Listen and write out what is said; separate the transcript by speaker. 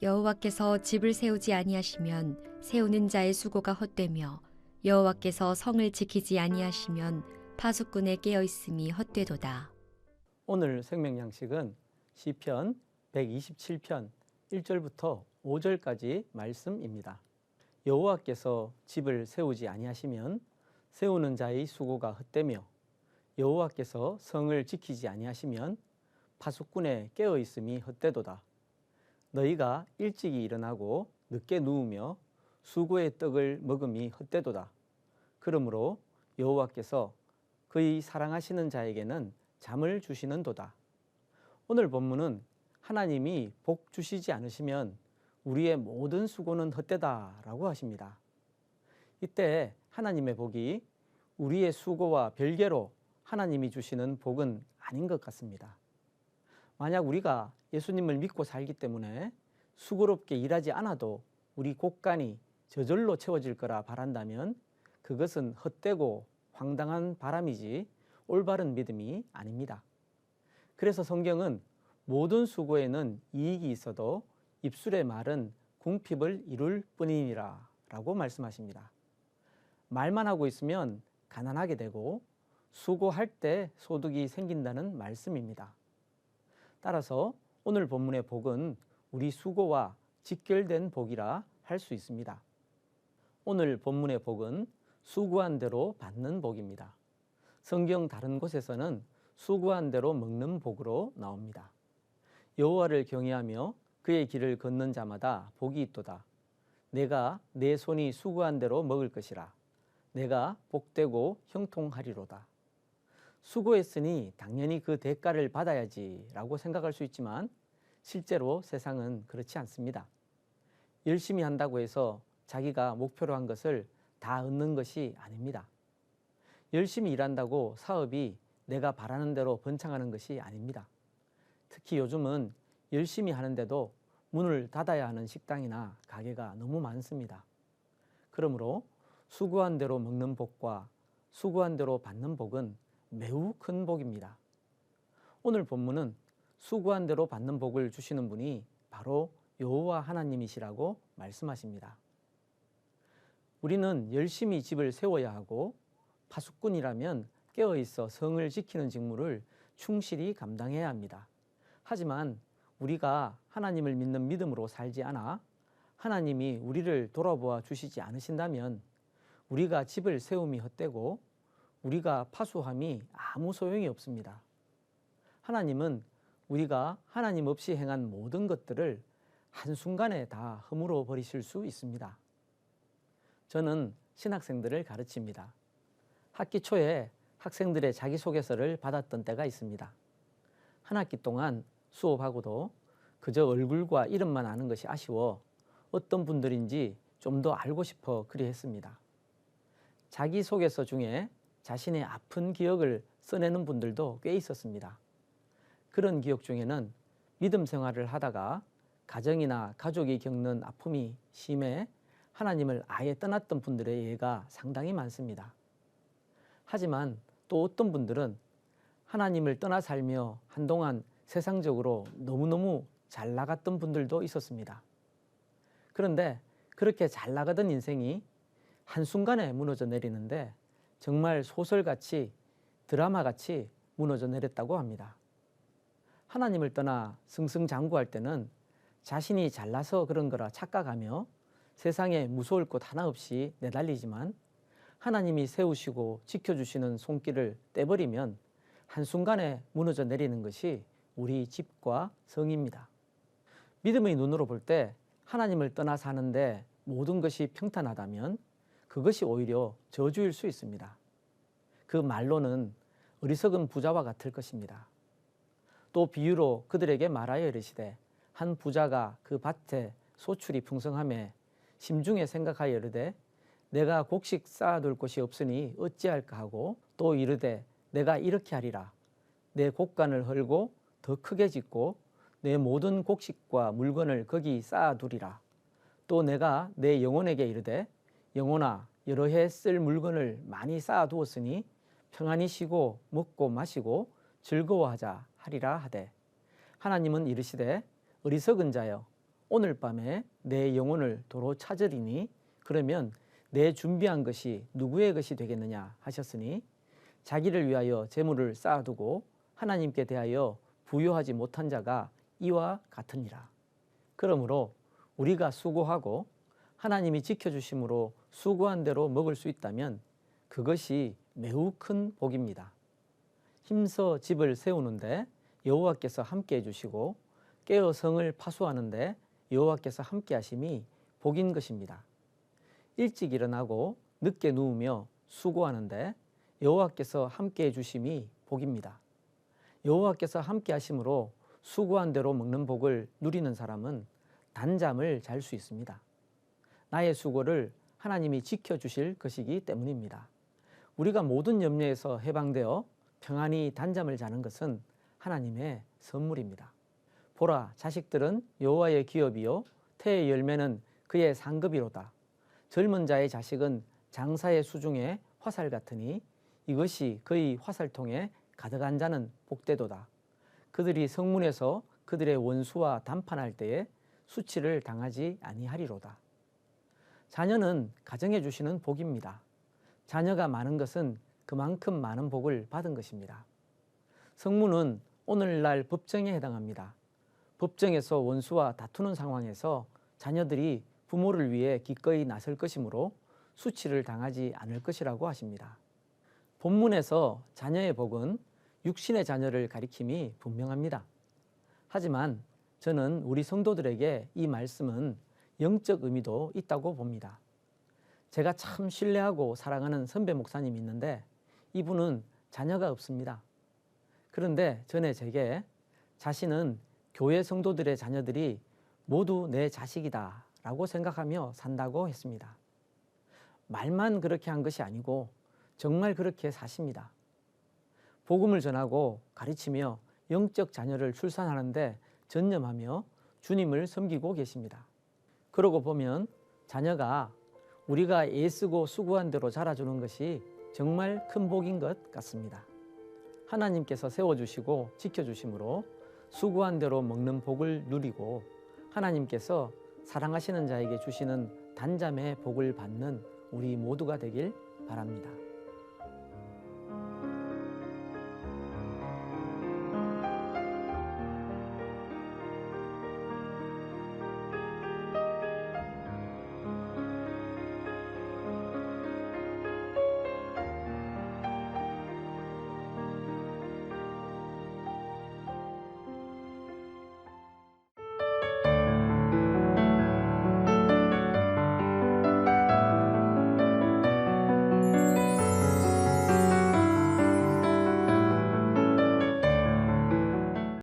Speaker 1: 여호와께서 집을 세우지 아니하시면 세우는 자의 수고가 헛되며 여호와께서 성을 지키지 아니하시면 파수꾼의 깨어 있음이 헛되도다.
Speaker 2: 오늘 생명 양식은 시편 127편 1절부터 5절까지 말씀입니다. 여호와께서 집을 세우지 아니하시면 세우는 자의 수고가 헛되며 여호와께서 성을 지키지 아니하시면 파수꾼의 깨어 있음이 헛되도다. 너희가 일찍이 일어나고 늦게 누우며 수고의 떡을 먹음이 헛되도다. 그러므로 여호와께서 그의 사랑하시는 자에게는 잠을 주시는도다. 오늘 본문은 하나님이 복 주시지 않으시면 우리의 모든 수고는 헛되다라고 하십니다. 이때 하나님의 복이 우리의 수고와 별개로 하나님이 주시는 복은 아닌 것 같습니다. 만약 우리가 예수님을 믿고 살기 때문에 수고롭게 일하지 않아도 우리 곳간이 저절로 채워질 거라 바란다면 그것은 헛되고 황당한 바람이지 올바른 믿음이 아닙니다. 그래서 성경은 모든 수고에는 이익이 있어도 입술의 말은 궁핍을 이룰 뿐이니라 라고 말씀하십니다. 말만 하고 있으면 가난하게 되고 수고할 때 소득이 생긴다는 말씀입니다. 따라서 오늘 본문의 복은 우리 수고와 직결된 복이라 할 수 있습니다. 오늘 본문의 복은 수고한 대로 받는 복입니다. 성경 다른 곳에서는 수고한 대로 먹는 복으로 나옵니다. 여호와를 경외하며 그의 길을 걷는 자마다 복이 있도다. 내가 내 손이 수고한 대로 먹을 것이라. 내가 복되고 형통하리로다. 수고했으니 당연히 그 대가를 받아야지 라고 생각할 수 있지만 실제로 세상은 그렇지 않습니다. 열심히 한다고 해서 자기가 목표로 한 것을 다 얻는 것이 아닙니다. 열심히 일한다고 사업이 내가 바라는 대로 번창하는 것이 아닙니다. 특히 요즘은 열심히 하는데도 문을 닫아야 하는 식당이나 가게가 너무 많습니다. 그러므로 수고한 대로 먹는 복과 수고한 대로 받는 복은 매우 큰 복입니다. 오늘 본문은 수고한 대로 받는 복을 주시는 분이 바로 여호와 하나님이시라고 말씀하십니다. 우리는 열심히 집을 세워야 하고 파수꾼이라면 깨어있어 성을 지키는 직무를 충실히 감당해야 합니다. 하지만 우리가 하나님을 믿는 믿음으로 살지 않아 하나님이 우리를 돌아보아 주시지 않으신다면 우리가 집을 세움이 헛되고 우리가 파수함이 아무 소용이 없습니다. 하나님은 우리가 하나님 없이 행한 모든 것들을 한순간에 다 허물어 버리실 수 있습니다. 저는 신학생들을 가르칩니다. 학기 초에 학생들의 자기소개서를 받았던 때가 있습니다. 한 학기 동안 수업하고도 그저 얼굴과 이름만 아는 것이 아쉬워 어떤 분들인지 좀 더 알고 싶어 그리했습니다. 자기소개서 중에 자신의 아픈 기억을 써내는 분들도 꽤 있었습니다. 그런 기억 중에는 믿음 생활을 하다가 가정이나 가족이 겪는 아픔이 심해 하나님을 아예 떠났던 분들의 예가 상당히 많습니다. 하지만 또 어떤 분들은 하나님을 떠나 살며 한동안 세상적으로 너무너무 잘 나갔던 분들도 있었습니다. 그런데 그렇게 잘 나가던 인생이 한순간에 무너져 내리는데 정말 소설같이 드라마같이 무너져 내렸다고 합니다. 하나님을 떠나 승승장구할 때는 자신이 잘나서 그런 거라 착각하며 세상에 무서울 것 하나 없이 내달리지만 하나님이 세우시고 지켜주시는 손길을 떼버리면 한순간에 무너져 내리는 것이 우리 집과 성입니다. 믿음의 눈으로 볼 때 하나님을 떠나 사는데 모든 것이 평탄하다면 그것이 오히려 저주일 수 있습니다. 그 말로는 어리석은 부자와 같을 것입니다. 또 비유로 그들에게 말하여 이르시되 한 부자가 그 밭에 소출이 풍성하매 심중에 생각하여 이르되 내가 곡식 쌓아둘 곳이 없으니 어찌할까 하고 또 이르되 내가 이렇게 하리라. 내 곡간을 헐고 더 크게 짓고 내 모든 곡식과 물건을 거기 쌓아두리라. 또 내가 내 영혼에게 이르되 영혼아 여러 해 쓸 물건을 많이 쌓아두었으니 평안히 쉬고 먹고 마시고 즐거워하자 하리라 하되 하나님은 이르시되 어리석은 자여 오늘 밤에 내 영혼을 도로 찾으리니 그러면 내 준비한 것이 누구의 것이 되겠느냐 하셨으니 자기를 위하여 재물을 쌓아두고 하나님께 대하여 부요하지 못한 자가 이와 같으니라. 그러므로 우리가 수고하고 하나님이 지켜주심으로 수고한 대로 먹을 수 있다면 그것이 매우 큰 복입니다. 힘써 집을 세우는데 여호와께서 함께 해주시고 깨어 성을 파수하는데 여호와께서 함께 하심이 복인 것입니다. 일찍 일어나고 늦게 누우며 수고하는데 여호와께서 함께 해주심이 복입니다. 여호와께서 함께 하심으로 수고한 대로 먹는 복을 누리는 사람은 단잠을 잘 수 있습니다. 나의 수고를 하나님이 지켜주실 것이기 때문입니다. 우리가 모든 염려에서 해방되어 평안히 단잠을 자는 것은 하나님의 선물입니다. 보라, 자식들은 여호와의 기업이요 태의 열매는 그의 상급이로다. 젊은 자의 자식은 장사의 수중에 화살 같으니 이것이 그의 화살통에 가득한 자는 복되도다. 그들이 성문에서 그들의 원수와 담판할 때에 수치를 당하지 아니하리로다. 자녀는 가정해 주시는 복입니다. 자녀가 많은 것은 그만큼 많은 복을 받은 것입니다. 성문은 오늘날 법정에 해당합니다. 법정에서 원수와 다투는 상황에서 자녀들이 부모를 위해 기꺼이 나설 것이므로 수치를 당하지 않을 것이라고 하십니다. 본문에서 자녀의 복은 육신의 자녀를 가리킴이 분명합니다. 하지만 저는 우리 성도들에게 이 말씀은 영적 의미도 있다고 봅니다. 제가 참 신뢰하고 사랑하는 선배 목사님이 있는데 이분은 자녀가 없습니다. 그런데 전에 제게 자신은 교회 성도들의 자녀들이 모두 내 자식이다 라고 생각하며 산다고 했습니다. 말만 그렇게 한 것이 아니고 정말 그렇게 사십니다. 복음을 전하고 가르치며 영적 자녀를 출산하는데 전념하며 주님을 섬기고 계십니다. 그러고 보면 자녀가 우리가 애쓰고 수고한 대로 자라주는 것이 정말 큰 복인 것 같습니다. 하나님께서 세워주시고 지켜주심으로 수고한 대로 먹는 복을 누리고 하나님께서 사랑하시는 자에게 주시는 단잠의 복을 받는 우리 모두가 되길 바랍니다.